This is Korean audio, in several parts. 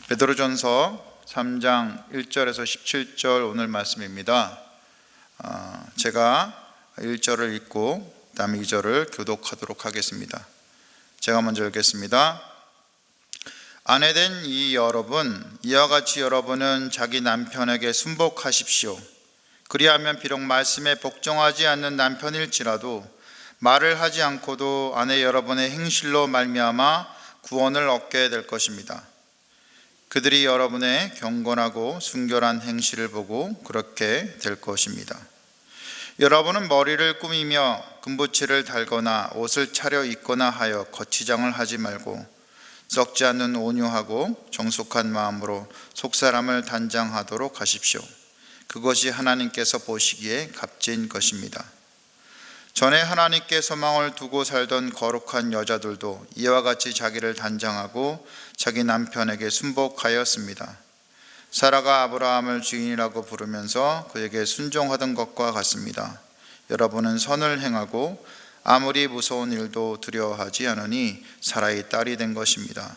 베드로전서 3장 1절에서 17절 오늘 말씀입니다. 제가 1절을 읽고 다음 2절을 교독하도록 하겠습니다. 제가 먼저 읽겠습니다. 아내된 이 여러분, 이와 같이 여러분은 자기 남편에게 순복하십시오. 그리하면 비록 말씀에 복종하지 않는 남편일지라도 말을 하지 않고도 아내 여러분의 행실로 말미암아 구원을 얻게 될 것입니다. 그들이 여러분의 경건하고 순결한 행실을 보고 그렇게 될 것입니다. 여러분은 머리를 꾸미며 금붙이를 달거나 옷을 차려 입거나 하여 거치장을 하지 말고 썩지 않는 온유하고 정숙한 마음으로 속사람을 단장하도록 하십시오. 그것이 하나님께서 보시기에 값진 것입니다. 전에 하나님께 소망을 두고 살던 거룩한 여자들도 이와 같이 자기를 단장하고 자기 남편에게 순복하였습니다. 사라가 아브라함을 주인이라고 부르면서 그에게 순종하던 것과 같습니다. 여러분은 선을 행하고 아무리 무서운 일도 두려워하지 않으니 사라의 딸이 된 것입니다.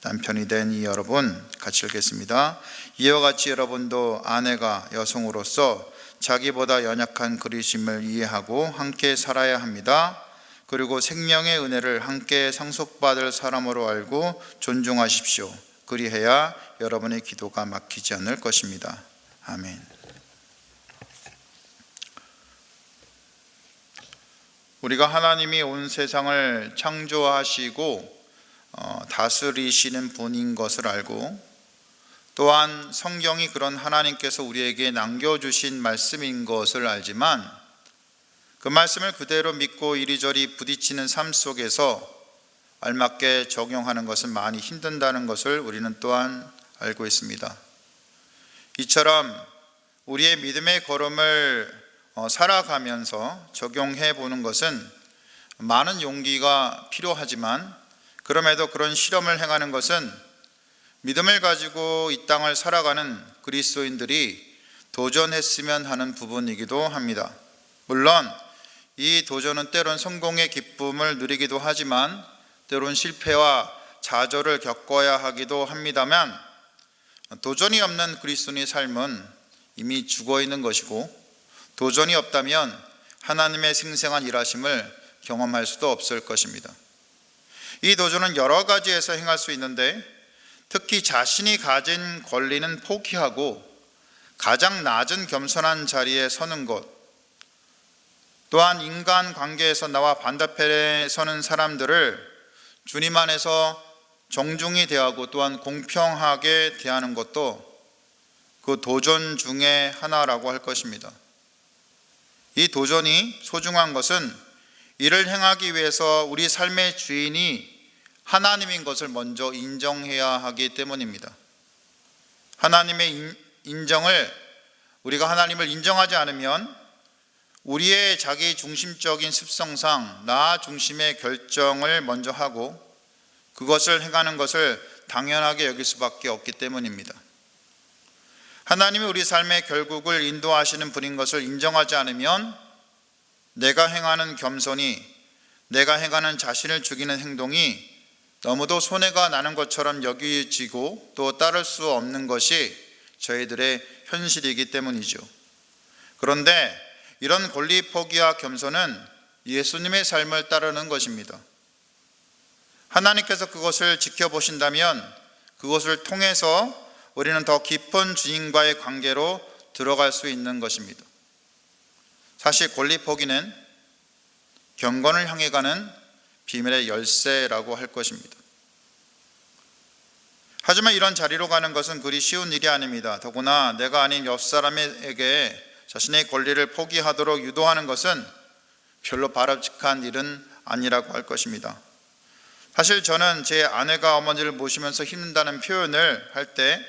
남편이 된 이 여러분, 같이 읽겠습니다. 이와 같이 여러분도 아내가 여성으로서 자기보다 연약한 그리심을 이해하고 함께 살아야 합니다. 그리고 생명의 은혜를 함께 상속받을 사람으로 알고 존중하십시오. 그리해야 여러분의 기도가 막히지 않을 것입니다. 아멘. 우리가 하나님이 온 세상을 창조하시고 다스리시는 분인 것을 알고 또한 성경이 그런 하나님께서 우리에게 남겨주신 말씀인 것을 알지만 그 말씀을 그대로 믿고 이리저리 부딪히는 삶 속에서 알맞게 적용하는 것은 많이 힘든다는 것을 우리는 또한 알고 있습니다. 이처럼 우리의 믿음의 걸음을 살아가면서 적용해 보는 것은 많은 용기가 필요하지만 그럼에도 그런 실험을 행하는 것은 믿음을 가지고 이 땅을 살아가는 그리스도인들이 도전했으면 하는 부분이기도 합니다. 물론 이 도전은 때론 성공의 기쁨을 누리기도 하지만 때론 실패와 좌절을 겪어야 하기도 합니다만 도전이 없는 그리스도인의 삶은 이미 죽어 있는 것이고 도전이 없다면 하나님의 생생한 일하심을 경험할 수도 없을 것입니다. 이 도전은 여러 가지에서 행할 수 있는데 특히 자신이 가진 권리는 포기하고 가장 낮은 겸손한 자리에 서는 것, 또한 인간관계에서 나와 반대편에 서는 사람들을 주님 안에서 정중히 대하고 또한 공평하게 대하는 것도 그 도전 중에 하나라고 할 것입니다. 이 도전이 소중한 것은 이를 행하기 위해서 우리 삶의 주인이 하나님인 것을 먼저 인정해야 하기 때문입니다. 하나님의 인정을 우리가 하나님을 인정하지 않으면 우리의 자기 중심적인 습성상 나 중심의 결정을 먼저 하고 그것을 행하는 것을 당연하게 여길 수밖에 없기 때문입니다. 하나님이 우리 삶의 결국을 인도하시는 분인 것을 인정하지 않으면 내가 행하는 겸손이, 내가 행하는 자신을 죽이는 행동이 너무도 손해가 나는 것처럼 여겨지고 또 따를 수 없는 것이 저희들의 현실이기 때문이죠. 그런데 이런 권리 포기와 겸손은 예수님의 삶을 따르는 것입니다. 하나님께서 그것을 지켜보신다면 그것을 통해서 우리는 더 깊은 주님과의 관계로 들어갈 수 있는 것입니다. 사실 권리 포기는 경건을 향해 가는 비밀의 열쇠라고 할 것입니다. 하지만 이런 자리로 가는 것은 그리 쉬운 일이 아닙니다. 더구나 내가 아닌 옆 사람에게 자신의 권리를 포기하도록 유도하는 것은 별로 바람직한 일은 아니라고 할 것입니다. 사실 저는 제 아내가 어머니를 모시면서 힘든다는 표현을 할 때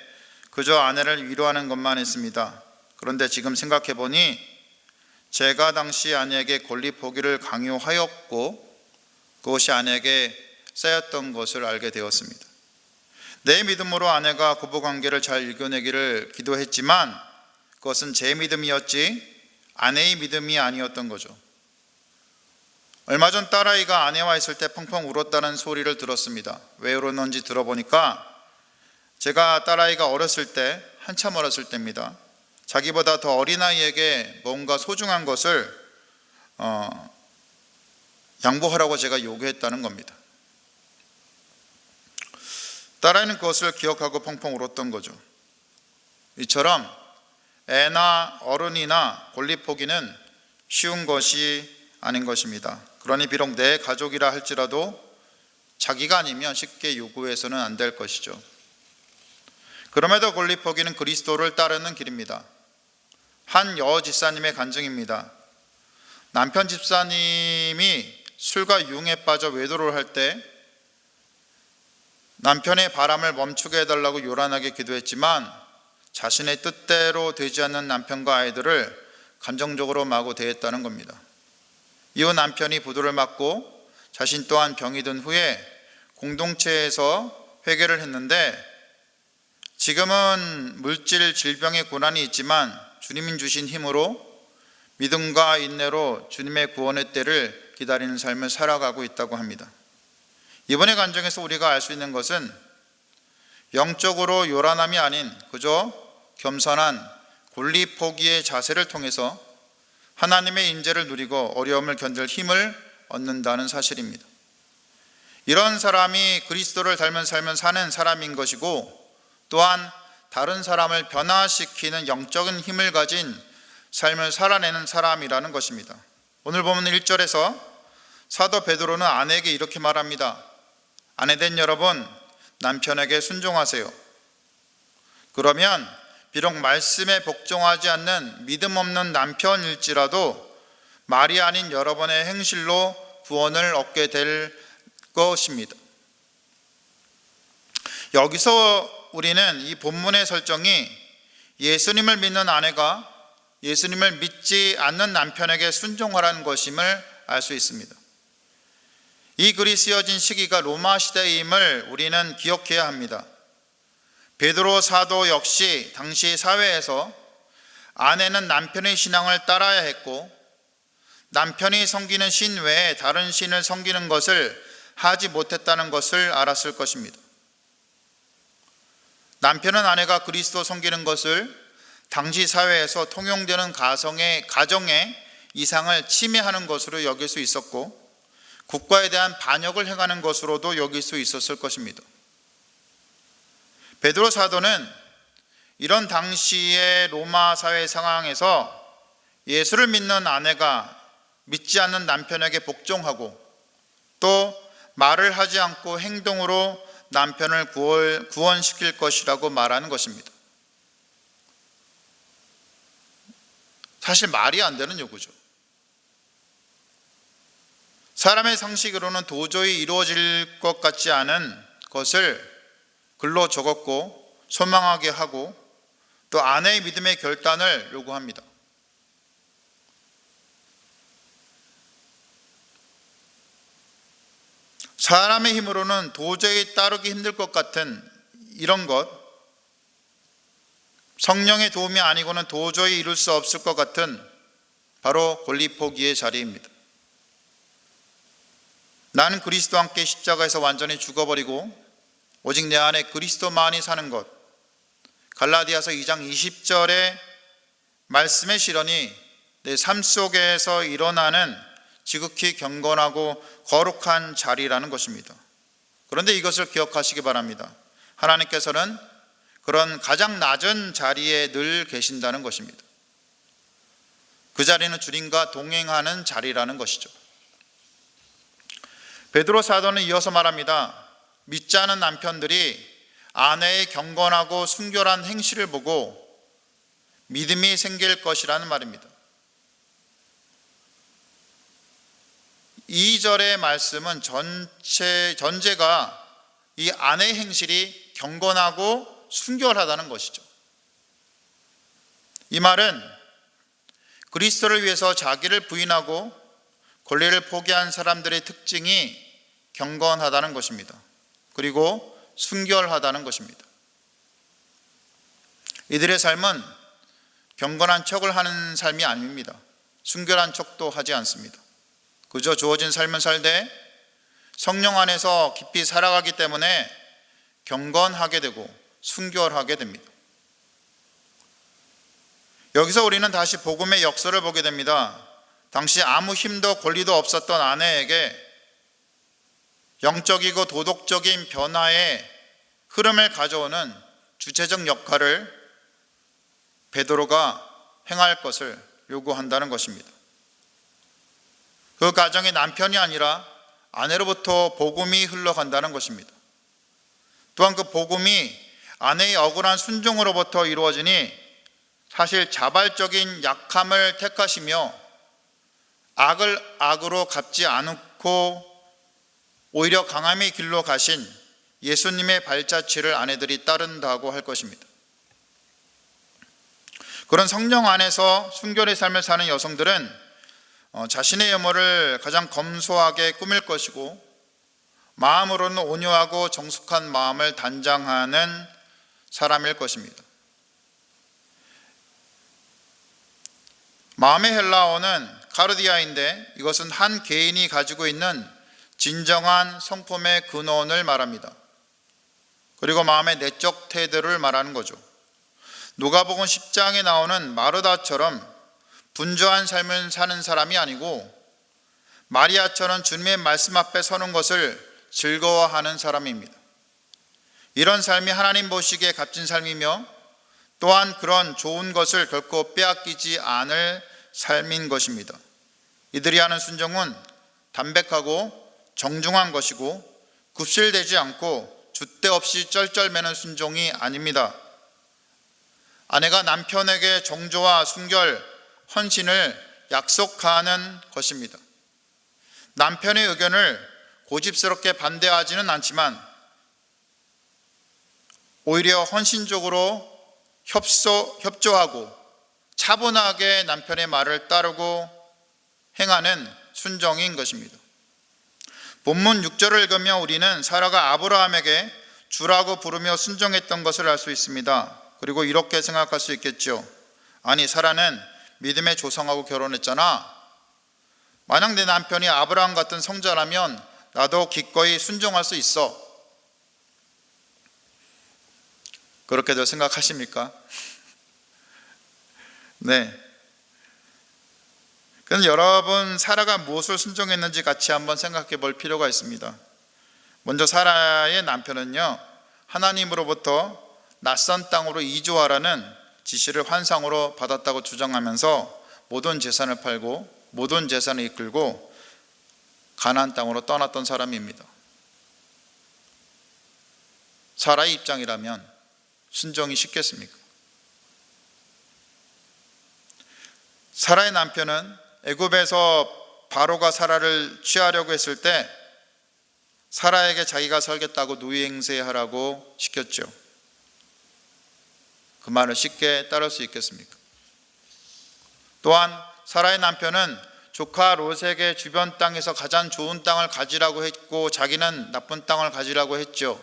그저 아내를 위로하는 것만 했습니다. 그런데 지금 생각해 보니 제가 당시 아내에게 권리 포기를 강요하였고 그것이 아내에게 쌓였던 것을 알게 되었습니다. 내 믿음으로 아내가 부부관계를 잘 이겨내기를 기도했지만 그것은 제 믿음이었지 아내의 믿음이 아니었던 거죠. 얼마 전 딸아이가 아내와 있을 때 펑펑 울었다는 소리를 들었습니다. 왜 울었는지 들어보니까 제가 딸아이가 어렸을 때, 한참 어렸을 때입니다. 자기보다 더 어린아이에게 뭔가 소중한 것을 양보하라고 제가 요구했다는 겁니다. 딸아이는 그것을 기억하고 펑펑 울었던 거죠. 이처럼 애나 어른이나 권리포기는 쉬운 것이 아닌 것입니다. 그러니 비록 내 가족이라 할지라도 자기가 아니면 쉽게 요구해서는 안 될 것이죠. 그럼에도 권리포기는 그리스도를 따르는 길입니다. 한 여집사님의 간증입니다. 남편 집사님이 술과 유흥에 빠져 외도를 할 때 남편의 바람을 멈추게 해달라고 요란하게 기도했지만 자신의 뜻대로 되지 않는 남편과 아이들을 감정적으로 마구 대했다는 겁니다. 이후 남편이 부도를 맞고 자신 또한 병이 든 후에 공동체에서 회개를 했는데 지금은 물질 질병의 고난이 있지만 주님이 주신 힘으로 믿음과 인내로 주님의 구원의 때를 기다리는 삶을 살아가고 있다고 합니다. 이번의 간증에서 우리가 알 수 있는 것은 영적으로 요란함이 아닌 그저 겸손한 권리포기의 자세를 통해서 하나님의 인재를 누리고 어려움을 견딜 힘을 얻는다는 사실입니다. 이런 사람이 그리스도를 닮은 삶을 사는 사람인 것이고 또한 다른 사람을 변화시키는 영적인 힘을 가진 삶을 살아내는 사람이라는 것입니다. 오늘 보면 1절에서 사도 베드로는 아내에게 이렇게 말합니다. 아내된 여러분, 남편에게 순종하세요. 그러면 비록 말씀에 복종하지 않는 믿음 없는 남편일지라도 말이 아닌 여러분의 행실로 구원을 얻게 될 것입니다. 여기서 우리는 이 본문의 설정이 예수님을 믿는 아내가 예수님을 믿지 않는 남편에게 순종하라는 것임을 알 수 있습니다. 이 글이 쓰여진 시기가 로마 시대임을 우리는 기억해야 합니다. 베드로 사도 역시 당시 사회에서 아내는 남편의 신앙을 따라야 했고 남편이 섬기는 신 외에 다른 신을 섬기는 것을 하지 못했다는 것을 알았을 것입니다. 남편은 아내가 그리스도 섬기는 것을 당시 사회에서 통용되는 가정의 이상을 침해하는 것으로 여길 수 있었고 국가에 대한 반역을 행하는 것으로도 여길 수 있었을 것입니다. 베드로 사도는 이런 당시의 로마 사회 상황에서 예수를 믿는 아내가 믿지 않는 남편에게 복종하고 또 말을 하지 않고 행동으로 남편을 구원시킬 것이라고 말하는 것입니다. 사실 말이 안 되는 요구죠. 사람의 상식으로는 도저히 이루어질 것 같지 않은 것을 글로 적었고 소망하게 하고 또 아내의 믿음의 결단을 요구합니다. 사람의 힘으로는 도저히 따르기 힘들 것 같은 이런 것, 성령의 도움이 아니고는 도저히 이룰 수 없을 것 같은 바로 권리포기의 자리입니다. 나는 그리스도와 함께 십자가에서 완전히 죽어버리고 오직 내 안에 그리스도만이 사는 것, 갈라디아서 2장 20절의 말씀의 실현이 내 삶 속에서 일어나는 지극히 경건하고 거룩한 자리라는 것입니다. 그런데 이것을 기억하시기 바랍니다. 하나님께서는 그런 가장 낮은 자리에 늘 계신다는 것입니다. 그 자리는 주님과 동행하는 자리라는 것이죠. 베드로 사도는 이어서 말합니다. 믿지 않은 남편들이 아내의 경건하고 순결한 행실을 보고 믿음이 생길 것이라는 말입니다. 2절의 말씀은 전제가 이 아내의 행실이 경건하고 순결하다는 것이죠. 이 말은 그리스도를 위해서 자기를 부인하고 권리를 포기한 사람들의 특징이 경건하다는 것입니다. 그리고 순결하다는 것입니다. 이들의 삶은 경건한 척을 하는 삶이 아닙니다. 순결한 척도 하지 않습니다. 그저 주어진 삶을 살되 성령 안에서 깊이 살아가기 때문에 경건하게 되고 순결하게 됩니다. 여기서 우리는 다시 복음의 역사를 보게 됩니다. 당시 아무 힘도 권리도 없었던 아내에게 영적이고 도덕적인 변화의 흐름을 가져오는 주체적 역할을 베드로가 행할 것을 요구한다는 것입니다. 그 가정의 남편이 아니라 아내로부터 복음이 흘러간다는 것입니다. 또한 그 복음이 아내의 억울한 순종으로부터 이루어지니 사실 자발적인 약함을 택하시며 악을 악으로 갚지 않고 오히려 강함의 길로 가신 예수님의 발자취를 아내들이 따른다고 할 것입니다. 그런 성령 안에서 순결의 삶을 사는 여성들은 자신의 염원을 가장 검소하게 꾸밀 것이고 마음으로는 온유하고 정숙한 마음을 단장하는 사람일 것입니다. 마음의 헬라어는 카르디아인데 이것은 한 개인이 가지고 있는 진정한 성품의 근원을 말합니다. 그리고 마음의 내적 태도를 말하는 거죠. 누가복음 10장에 나오는 마르다처럼 분주한 삶을 사는 사람이 아니고 마리아처럼 주님의 말씀 앞에 서는 것을 즐거워하는 사람입니다. 이런 삶이 하나님 보시기에 값진 삶이며 또한 그런 좋은 것을 결코 빼앗기지 않을 삶인 것입니다. 이들이 하는 순종은 담백하고 정중한 것이고 굽실대지 않고 줏대 없이 쩔쩔매는 순종이 아닙니다. 아내가 남편에게 정조와 순결, 헌신을 약속하는 것입니다. 남편의 의견을 고집스럽게 반대하지는 않지만 오히려 헌신적으로 협조하고 차분하게 남편의 말을 따르고 행하는 순종인 것입니다. 본문 6절을 읽으며 우리는 사라가 아브라함에게 주라고 부르며 순종했던 것을 알 수 있습니다. 그리고 이렇게 생각할 수 있겠죠. 아니, 사라는 믿음의 조상하고 결혼했잖아. 만약 내 남편이 아브라함 같은 성자라면 나도 기꺼이 순종할 수 있어. 그렇게도 생각하십니까? 네. 그래서 여러분, 사라가 무엇을 순종했는지 같이 한번 생각해 볼 필요가 있습니다. 먼저 사라의 남편은요, 하나님으로부터 낯선 땅으로 이주하라는 지시를 환상으로 받았다고 주장하면서 모든 재산을 팔고 모든 재산을 이끌고 가나안 땅으로 떠났던 사람입니다. 사라의 입장이라면 순종이 쉽겠습니까? 사라의 남편은 애굽에서 바로가 사라를 취하려고 했을 때 사라에게 자기가 살겠다고 누이행세하라고 시켰죠. 그 말을 쉽게 따를 수 있겠습니까? 또한 사라의 남편은 조카 롯에게 주변 땅에서 가장 좋은 땅을 가지라고 했고 자기는 나쁜 땅을 가지라고 했죠.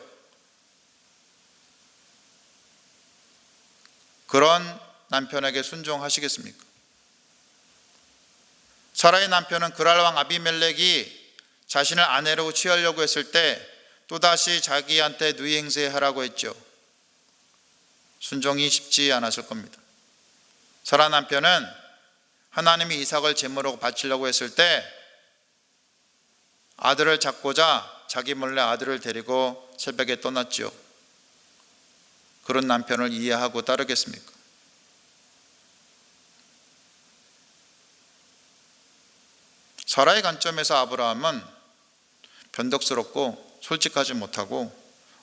그런 남편에게 순종하시겠습니까? 사라의 남편은 그랄 왕 아비멜렉이 자신을 아내로 취하려고 했을 때 또다시 자기한테 누이행세하라고 했죠. 순종이 쉽지 않았을 겁니다. 사라 남편은 하나님이 이삭을 제물로 바치려고 했을 때 아들을 잡고자 자기 몰래 아들을 데리고 새벽에 떠났죠. 그런 남편을 이해하고 따르겠습니까? 사라의 관점에서 아브라함은 변덕스럽고 솔직하지 못하고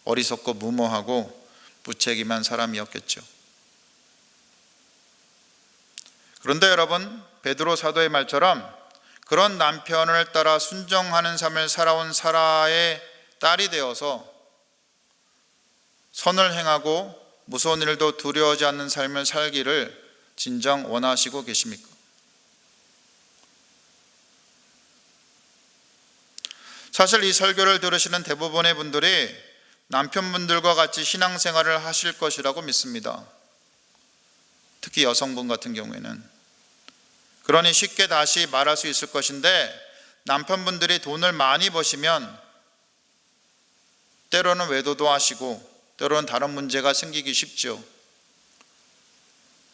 어리석고 무모하고 무책임한 사람이었겠죠. 그런데 여러분, 베드로 사도의 말처럼 그런 남편을 따라 순종하는 삶을 살아온 사라의 딸이 되어서 선을 행하고 무서운 일도 두려워하지 않는 삶을 살기를 진정 원하시고 계십니까? 사실 이 설교를 들으시는 대부분의 분들이 남편분들과 같이 신앙생활을 하실 것이라고 믿습니다. 특히 여성분 같은 경우에는. 그러니 쉽게 다시 말할 수 있을 것인데 남편분들이 돈을 많이 버시면 때로는 외도도 하시고 때로는 다른 문제가 생기기 쉽죠.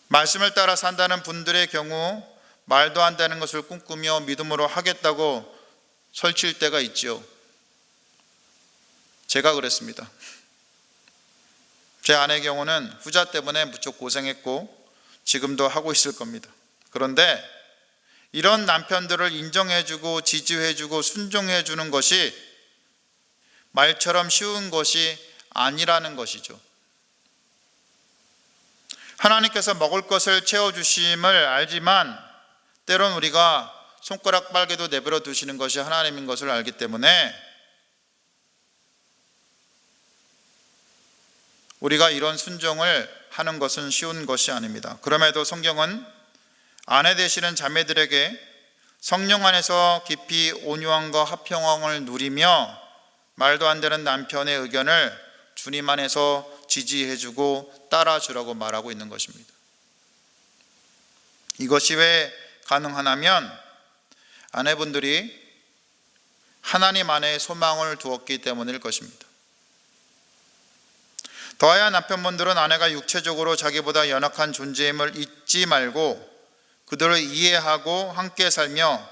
말씀을 따라 산다는 분들의 경우 말도 안 되는 것을 꿈꾸며 믿음으로 하겠다고 설칠 때가 있죠. 제가 그랬습니다. 제 아내의 경우는 후자 때문에 무척 고생했고 지금도 하고 있을 겁니다. 그런데 이런 남편들을 인정해주고 지지해주고 순종해주는 것이 말처럼 쉬운 것이 아니라는 것이죠. 하나님께서 먹을 것을 채워주심을 알지만 때론 우리가 손가락 빨개도 내버려 두시는 것이 하나님인 것을 알기 때문에 우리가 이런 순종을 하는 것은 쉬운 것이 아닙니다. 그럼에도 성경은 아내 되시는 자매들에게 성령 안에서 깊이 온유함과 화평함을 누리며 말도 안 되는 남편의 의견을 주님 안에서 지지해주고 따라주라고 말하고 있는 것입니다. 이것이 왜 가능하냐면 아내분들이 하나님 안에 소망을 두었기 때문일 것입니다. 더해야 남편분들은 아내가 육체적으로 자기보다 연약한 존재임을 잊지 말고 그들을 이해하고 함께 살며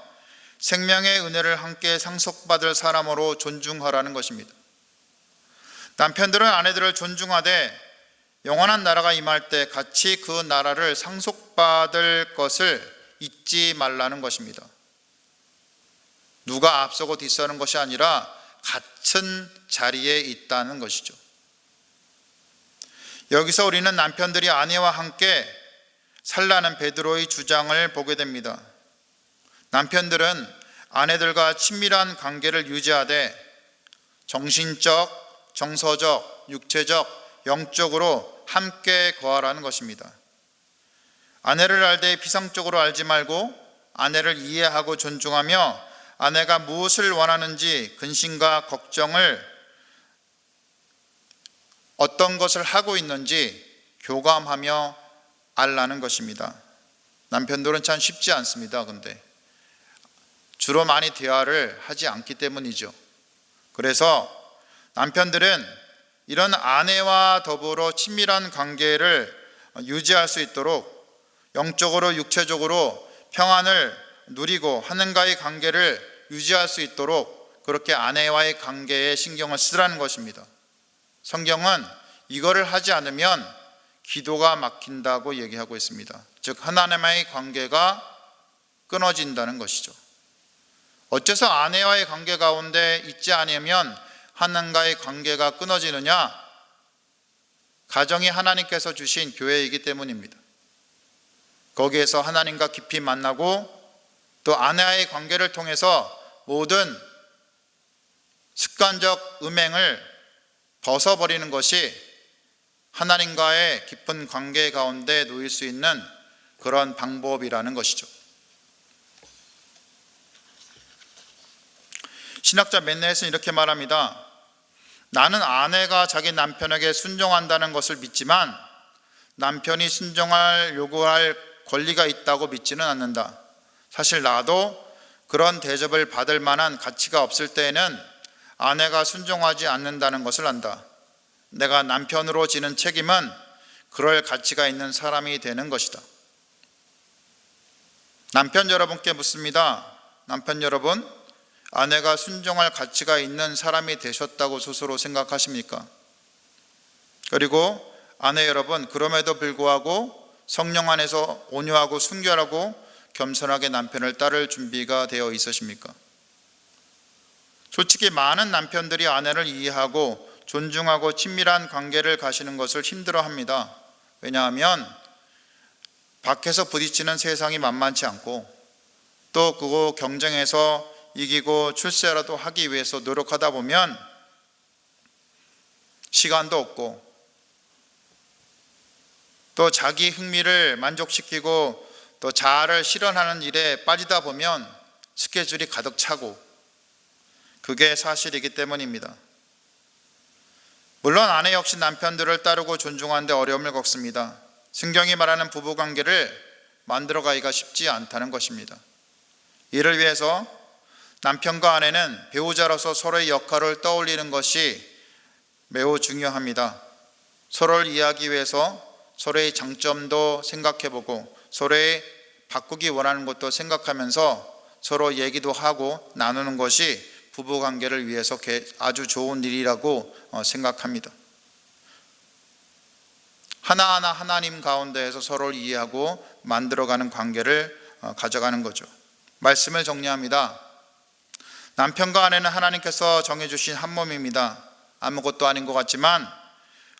생명의 은혜를 함께 상속받을 사람으로 존중하라는 것입니다. 남편들은 아내들을 존중하되 영원한 나라가 임할 때 같이 그 나라를 상속받을 것을 잊지 말라는 것입니다. 누가 앞서고 뒤서는 것이 아니라 같은 자리에 있다는 것이죠. 여기서 우리는 남편들이 아내와 함께 살라는 베드로의 주장을 보게 됩니다. 남편들은 아내들과 친밀한 관계를 유지하되 정신적, 정서적, 육체적, 영적으로 함께 거하라는 것입니다. 아내를 알되 피상적으로 알지 말고 아내를 이해하고 존중하며 아내가 무엇을 원하는지 근심과 걱정을 어떤 것을 하고 있는지 교감하며 알라는 것입니다. 남편들은 참 쉽지 않습니다. 근데 주로 많이 대화를 하지 않기 때문이죠. 그래서 남편들은 이런 아내와 더불어 친밀한 관계를 유지할 수 있도록 영적으로 육체적으로 평안을 누리고 하나님과의 관계를 유지할 수 있도록 그렇게 아내와의 관계에 신경을 쓰라는 것입니다. 성경은 이거를 하지 않으면 기도가 막힌다고 얘기하고 있습니다. 즉 하나님과의 관계가 끊어진다는 것이죠. 어째서 아내와의 관계 가운데 있지 않으면 하나님과의 관계가 끊어지느냐? 가정이 하나님께서 주신 교회이기 때문입니다. 거기에서 하나님과 깊이 만나고 또 아내와의 관계를 통해서 모든 습관적 음행을 벗어버리는 것이 하나님과의 깊은 관계 가운데 놓일 수 있는 그런 방법이라는 것이죠. 신학자 맨네스는 이렇게 말합니다. 나는 아내가 자기 남편에게 순종한다는 것을 믿지만 남편이 순종할 요구할 권리가 있다고 믿지는 않는다. 사실 나도 그런 대접을 받을 만한 가치가 없을 때에는 아내가 순종하지 않는다는 것을 안다. 내가 남편으로 지는 책임은 그럴 가치가 있는 사람이 되는 것이다. 남편 여러분께 묻습니다. 남편 여러분, 아내가 순종할 가치가 있는 사람이 되셨다고 스스로 생각하십니까? 그리고 아내 여러분, 그럼에도 불구하고 성령 안에서 온유하고 순결하고 겸손하게 남편을 따를 준비가 되어 있으십니까? 솔직히 많은 남편들이 아내를 이해하고 존중하고 친밀한 관계를 가시는 것을 힘들어합니다. 왜냐하면 밖에서 부딪히는 세상이 만만치 않고 또 그거 경쟁해서 이기고 출세라도 하기 위해서 노력하다 보면 시간도 없고 또 자기 흥미를 만족시키고 또 자아를 실현하는 일에 빠지다 보면 스케줄이 가득 차고 그게 사실이기 때문입니다. 물론 아내 역시 남편들을 따르고 존중하는데 어려움을 겪습니다. 성경이 말하는 부부관계를 만들어가기가 쉽지 않다는 것입니다. 이를 위해서 남편과 아내는 배우자로서 서로의 역할을 떠올리는 것이 매우 중요합니다. 서로를 이해하기 위해서 서로의 장점도 생각해보고 서로의 바꾸기 원하는 것도 생각하면서 서로 얘기도 하고 나누는 것이 부부관계를 위해서 아주 좋은 일이라고 생각합니다. 하나하나 하나님 가운데에서 서로를 이해하고 만들어가는 관계를 가져가는 거죠. 말씀을 정리합니다. 남편과 아내는 하나님께서 정해주신 한 몸입니다. 아무것도 아닌 것 같지만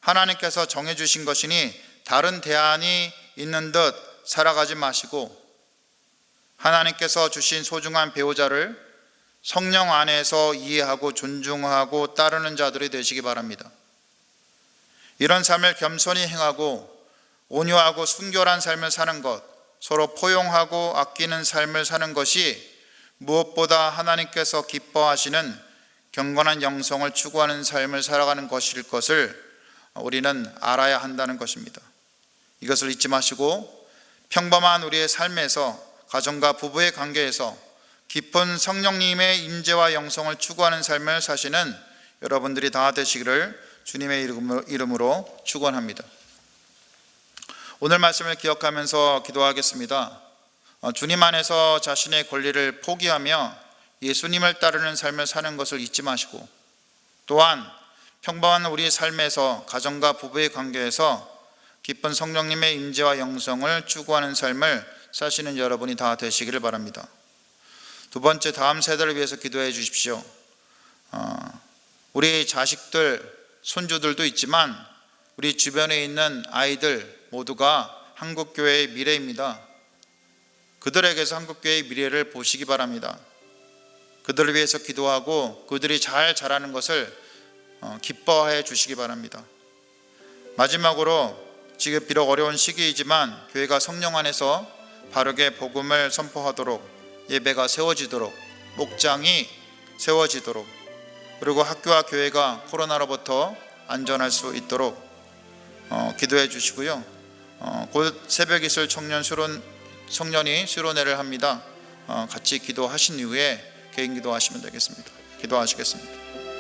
하나님께서 정해주신 것이니 다른 대안이 있는 듯 살아가지 마시고 하나님께서 주신 소중한 배우자를 성령 안에서 이해하고 존중하고 따르는 자들이 되시기 바랍니다. 이런 삶을 겸손히 행하고 온유하고 순결한 삶을 사는 것, 서로 포용하고 아끼는 삶을 사는 것이 무엇보다 하나님께서 기뻐하시는 경건한 영성을 추구하는 삶을 살아가는 것일 것을 우리는 알아야 한다는 것입니다. 이것을 잊지 마시고 평범한 우리의 삶에서 가정과 부부의 관계에서 깊은 성령님의 임재와 영성을 추구하는 삶을 사시는 여러분들이 다 되시기를 주님의 이름으로 축원합니다. 오늘 말씀을 기억하면서 기도하겠습니다. 주님 안에서 자신의 권리를 포기하며 예수님을 따르는 삶을 사는 것을 잊지 마시고 또한 평범한 우리의 삶에서 가정과 부부의 관계에서 깊은 성령님의 임재와 영성을 추구하는 삶을 사시는 여러분이 다 되시기를 바랍니다. 두 번째, 다음 세대를 위해서 기도해 주십시오. 우리 자식들, 손주들도 있지만 우리 주변에 있는 아이들 모두가 한국교회의 미래입니다. 그들에게서 한국교회의 미래를 보시기 바랍니다. 그들을 위해서 기도하고 그들이 잘 자라는 것을 기뻐해 주시기 바랍니다. 마지막으로 지금 비록 어려운 시기이지만 교회가 성령 안에서 바르게 복음을 선포하도록 예배가 세워지도록 목장이 세워지도록 그리고 학교와 교회가 코로나로부터 안전할 수 있도록 기도해 주시고요. 곧 새벽 이슬 청년이 수련회를 합니다. 같이 기도하신 이후에 개인 기도하시면 되겠습니다. 기도하시겠습니다.